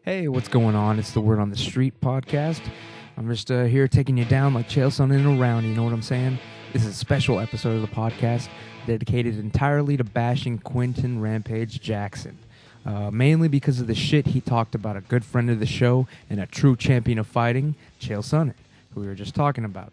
Hey, what's going on? It's the Word on the Street podcast. I'm just here taking you down like Chael Sonnen around, you know what I'm saying? This is a special episode of the podcast dedicated entirely to bashing Quentin Rampage Jackson. Mainly because of the shit he talked about a good friend of the show and a true champion of fighting, Chael Sonnen, who we were just talking about.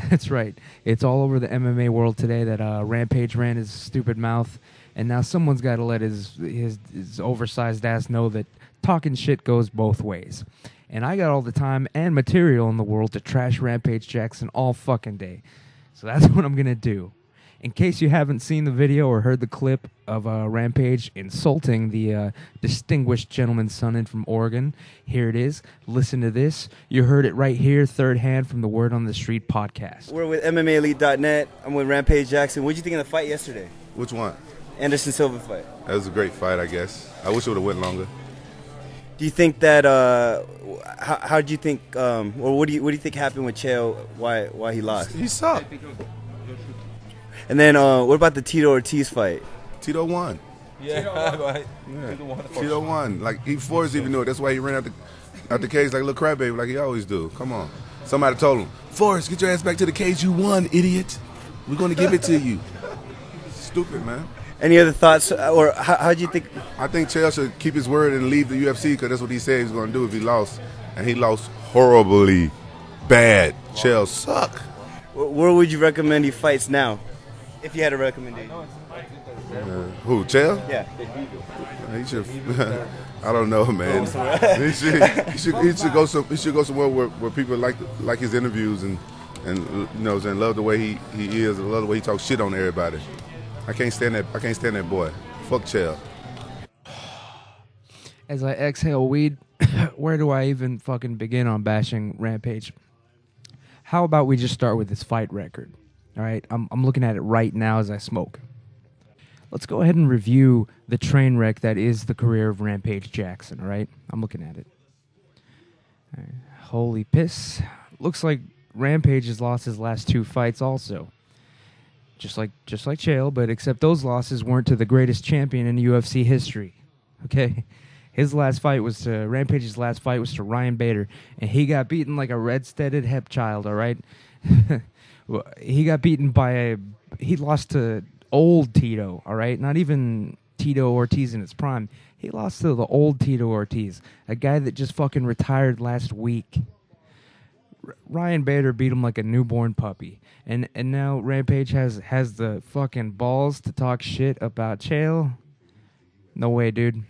That's right. It's all over the MMA world today that Rampage ran his stupid mouth, and now someone's got to let his oversized ass know that talking shit goes both ways. And I got all the time and material in the world to trash Rampage Jackson all fucking day. So that's what I'm going to do. In case you haven't seen the video or heard the clip of Rampage insulting the distinguished gentleman Sonnen from Oregon, here it is. Listen to this. You heard it right here, third hand from the Word on the Street podcast. We're with MMAElite.net. I'm with Rampage Jackson. What did you think of the fight yesterday? Which one? Anderson Silva fight. That was a great fight, I guess. I wish it would have went longer. Do you think that? How do you think? Or what do you think happened with Chael? Why he lost? He sucked. And then what about the Tito Ortiz fight? Tito won. Yeah. Tito won. Like he forced even knew it. That's why he ran out the cage like a little crybaby, like he always do. Come on. Somebody told him, Forrest, get your ass back to the cage. You won, idiot. We're gonna give it to you. Stupid, man. Any other thoughts, or how do you think? I think Chael should keep his word and leave the UFC because that's what he said he was going to do if he lost. And he lost horribly bad. Chael suck. Where would you recommend he fights now, if you had a recommendation? Who, Chael? Yeah. He should. I don't know, man. he should go somewhere where people like his interviews and you know, and love the way he is, and love the way he talks shit on everybody. I can't stand that boy. Fuck Chael. As I exhale weed, where do I even fucking begin on bashing Rampage? How about we just start with his fight record? All right, I'm looking at it right now as I smoke. Let's go ahead and review the train wreck that is the career of Rampage Jackson, all right? I'm looking at it. All right. Holy piss. Looks like Rampage has lost his last two fights also. Just like Chael, but except those losses weren't to the greatest champion in UFC history. Okay? Rampage's last fight was to Ryan Bader, and he got beaten like a red-steaded hep child, all right? He got beaten he lost to old Tito, all right? Not even Tito Ortiz in his prime. He lost to the old Tito Ortiz, a guy that just fucking retired last week. Ryan Bader beat him like a newborn puppy. And now Rampage has the fucking balls to talk shit about Chael? No way, dude.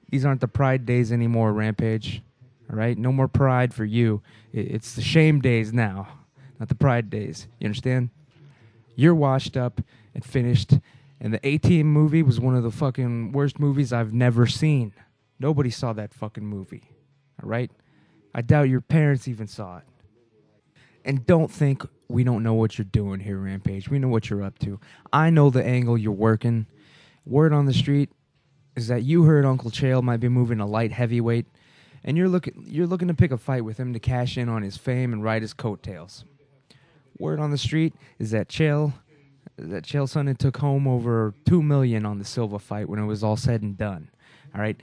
These aren't the pride days anymore, Rampage. All right? No more pride for you. It's the shame days now, not the pride days. You understand? You're washed up and finished. And the A-Team movie was one of the fucking worst movies I've never seen. Nobody saw that fucking movie. All right? I doubt your parents even saw it. And don't think we don't know what you're doing here, Rampage. We know what you're up to. I know the angle you're working. Word on the street is that you heard Uncle Chael might be moving a light heavyweight, and you're looking to pick a fight with him to cash in on his fame and ride his coattails. Word on the street is that Chael Sonnen took home over $2 million on the Silva fight when it was all said and done. All right?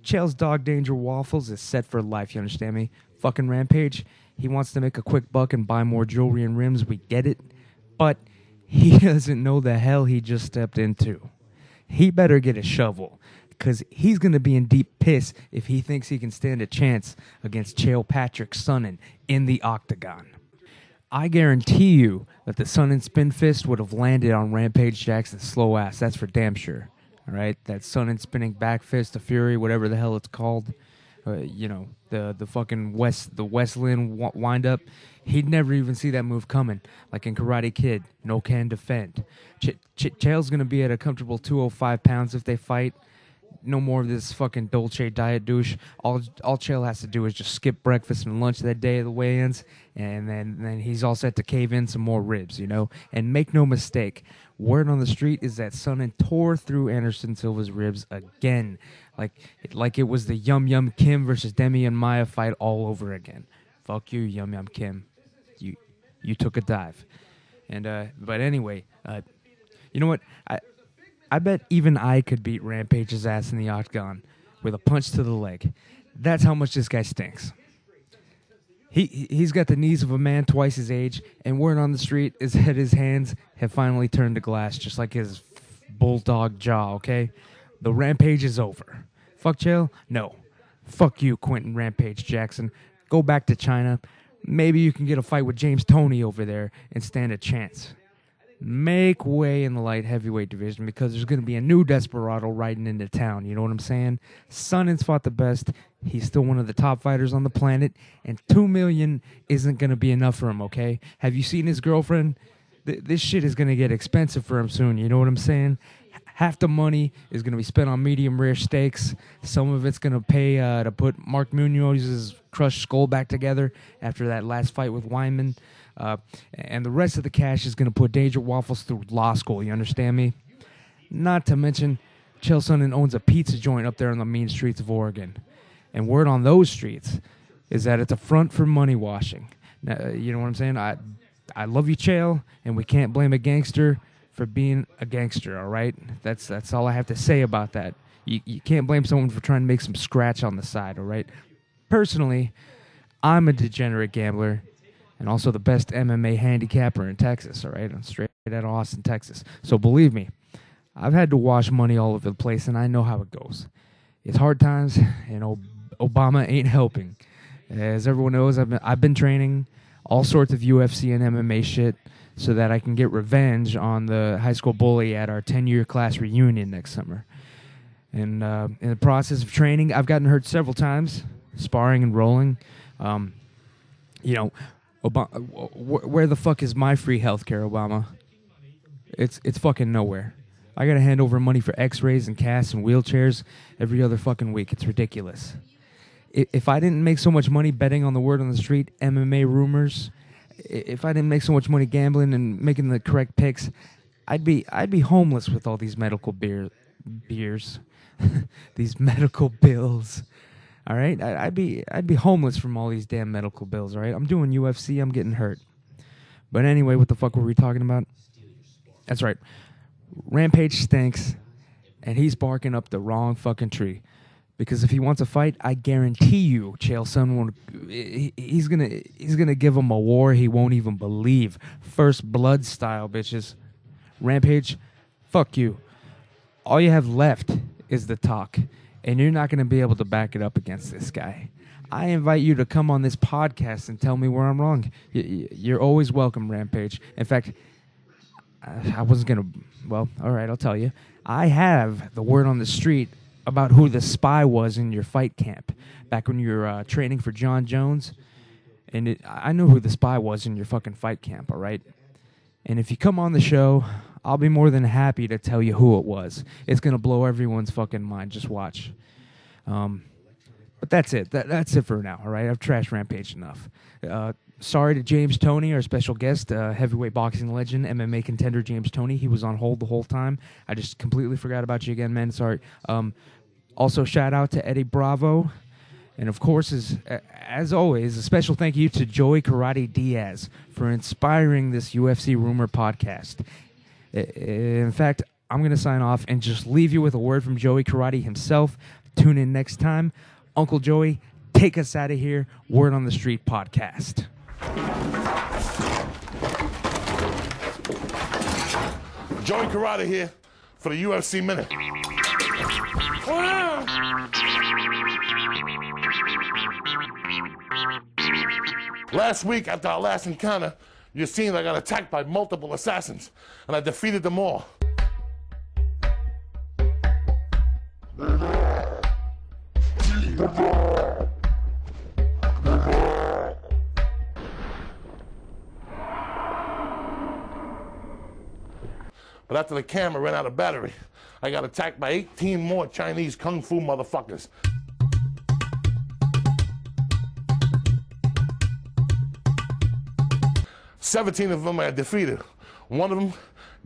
Chael's Dog Danger Waffles is set for life, you understand me? Fucking Rampage, he wants to make a quick buck and buy more jewelry and rims, we get it. But he doesn't know the hell he just stepped into. He better get a shovel, because he's going to be in deep piss if he thinks he can stand a chance against Chael Patrick Sonnen in the octagon. I guarantee you that the Sonnen spin fist would have landed on Rampage Jackson's slow ass, that's for damn sure. All right, that Sonnen spinning back fist of fury, whatever the hell it's called, you know, the fucking Westland wind up. He'd never even see that move coming. Like in Karate Kid, no can defend. Chael's gonna be at a comfortable 205 pounds if they fight. No more of this fucking Dolce diet douche. All Chael has to do is just skip breakfast and lunch that day of the weigh-ins, and then he's all set to cave in some more ribs, you know? And make no mistake, word on the street is that Sonnen tore through Anderson Silva's ribs again. Like it was the Yum Yum Kim versus Demi and Maya fight all over again. Fuck you, Yum Yum Kim. You took a dive. And but anyway, you know what? I bet even I could beat Rampage's ass in the octagon with a punch to the leg. That's how much this guy stinks. He's got the knees of a man twice his age, and word on the street is that his hands have finally turned to glass, just like his bulldog jaw, okay? The rampage is over. Fuck Chael? No. Fuck you, Quentin Rampage Jackson. Go back to China. Maybe you can get a fight with James Toney over there and stand a chance. Make way in the light heavyweight division because there's going to be a new desperado riding into town. You know what I'm saying? Sonnen's fought the best. He's still one of the top fighters on the planet, and $2 million isn't going to be enough for him, okay? Have you seen his girlfriend? This shit is going to get expensive for him soon. You know what I'm saying? Half the money is going to be spent on medium rare steaks. Some of it's going to pay to put Mark Munoz's crushed skull back together after that last fight with Wyman. And the rest of the cash is going to put Danger Waffles through law school. You understand me? Not to mention, Chael Sonnen owns a pizza joint up there on the mean streets of Oregon. And word on those streets is that it's a front for money washing. Now, you know what I'm saying? I love you, Chael, and we can't blame a gangster for being a gangster, all right? That's all I have to say about that. You can't blame someone for trying to make some scratch on the side, all right? Personally, I'm a degenerate gambler and also the best MMA handicapper in Texas, all right? I'm straight out of Austin, Texas. So believe me, I've had to wash money all over the place, and I know how it goes. It's hard times, and Obama ain't helping. As everyone knows, I've been training all sorts of UFC and MMA shit so that I can get revenge on the high school bully at our 10-year class reunion next summer. And in the process of training, I've gotten hurt several times, sparring and rolling. Where the fuck is my free healthcare, Obama? It's fucking nowhere. I gotta hand over money for x-rays and casts and wheelchairs every other fucking week. It's ridiculous. If I didn't make so much money betting on the word on the street, MMA rumors, if I didn't make so much money gambling and making the correct picks, I'd be homeless with all these medical beers, these medical bills. All right, I'd be homeless from all these damn medical bills. All right, I'm doing UFC, I'm getting hurt. But anyway, what the fuck were we talking about? That's right, Rampage stinks, and he's barking up the wrong fucking tree. Because if he wants a fight, I guarantee you, Chael Sonnen he's gonna give him a war he won't even believe. First blood style, bitches. Rampage, fuck you. All you have left is the talk, and you're not gonna be able to back it up against this guy. I invite you to come on this podcast and tell me where I'm wrong. You're always welcome, Rampage. In fact, I wasn't gonna. Well, all right, I'll tell you. I have the word on the street about who the spy was in your fight camp back when you were training for John Jones. And I know who the spy was in your fucking fight camp, all right? And if you come on the show, I'll be more than happy to tell you who it was. It's going to blow everyone's fucking mind. Just watch. But that's it. That's it for now, all right? I've trashed Rampage enough. Sorry to James Toney, our special guest, heavyweight boxing legend, MMA contender James Toney. He was on hold the whole time. I just completely forgot about you again, man. Sorry. Also, shout out to Eddie Bravo. And, of course, as always, a special thank you to Joey Karate Diaz for inspiring this UFC Rumor podcast. In fact, I'm going to sign off and just leave you with a word from Joey Karate himself. Tune in next time. Uncle Joey, take us out of here. Word on the Street podcast. Joey Karate here for the UFC Minute. Last week, after our last encounter, you seen I got attacked by multiple assassins, and I defeated them all. But after the camera ran out of battery, I got attacked by 18 more Chinese kung fu motherfuckers. 17 of them I defeated. One of them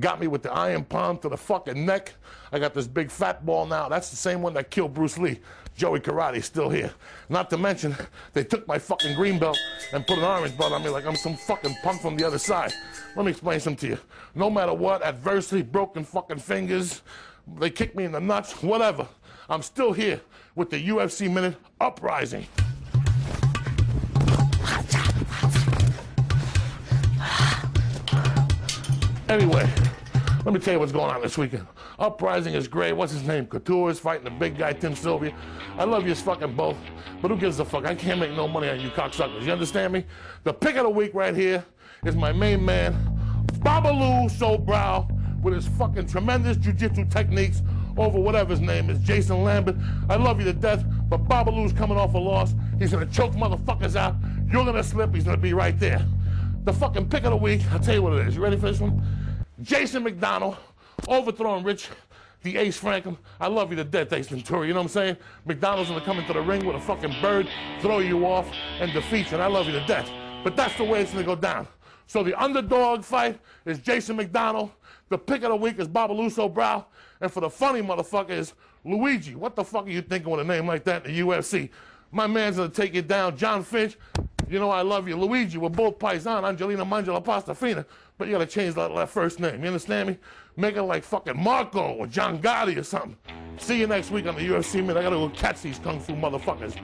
got me with the iron palm to the fucking neck. I got this big fat ball now. That's the same one that killed Bruce Lee. Joey Karate's still here. Not to mention, they took my fucking green belt and put an orange belt on me like I'm some fucking punk from the other side. Let me explain something to you. No matter what, adversity, broken fucking fingers, they kick me in the nuts, whatever. I'm still here with the UFC Minute Uprising. Anyway, let me tell you what's going on this weekend. Uprising is great. What's his name? Couture is fighting the big guy, Tim Sylvia. I love you fucking both, but who gives a fuck? I can't make no money on you cocksuckers. You understand me? The pick of the week right here is my main man, Babalu Sobrow, with his fucking tremendous jiu-jitsu techniques over whatever his name is, Jason Lambert. I love you to death, but Babalu's coming off a loss. He's gonna choke motherfuckers out. You're gonna slip. He's gonna be right there. The fucking pick of the week, I'll tell you what it is. You ready for this one? Jason McDonald overthrowing Rich, the Ace Franklin. I love you to death, Ace Ventura. You know what I'm saying? McDonald's gonna come into the ring with a fucking bird, throw you off, and defeat you. And I love you to death. But that's the way it's gonna go down. So the underdog fight is Jason McDonald. The pick of the week is Babalu Sobrow. And for the funny motherfucker is Luigi. What the fuck are you thinking with a name like that in the UFC? My man's gonna take it down. John Finch, you know I love you. Luigi, we're both paisan, Angelina Mangela Pastafina. But you gotta change that first name, you understand me? Make it like fucking Marco or John Gotti or something. See you next week on the UFC Minute. I gotta go catch these kung fu motherfuckers.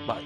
Bye.